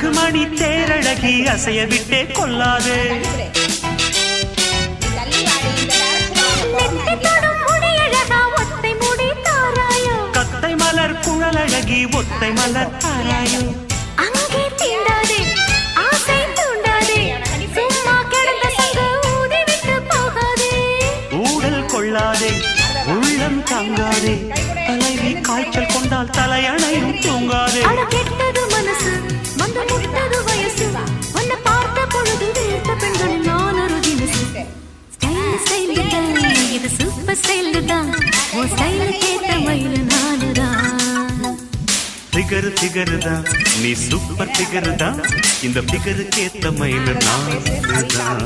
கழுகுமணி தேரழகி அசைய விட்டே கொள்ளாது. கத்தை மலர் குழலழகி ஒத்தை மலர் ஆராயோ. அங்கே தீண்டாதே ஆசை தூண்டாதே சும்மா கிடந்த சங்கு ஊதி விட்டு போகாதே. ஊடல் கொள்ளாதே உள்ளம் தாங்காதே தலைவி காய்ச்சல் கொண்டால் தலையணையும் தூங்காதே. கெட்டது மனசு வந்து முட்டது வயசு உன்னை பார்த்த பொழுது வீழ்த்த பெண்களில் நான் ஒரு தினசு. ஸ்டைல் ஸ்டைல் தான் இது சூப்பர் ஸ்டைல் தான் ஓ ஸ்டைல் கேட்ட மயில் நானுதான். ஃபிகர் ஃபிகர் தான் நீ சூப்பர் ஃபிகர் தான் இந்த ஃபிகருக்கு ஏத்த மயில் நான் தான்.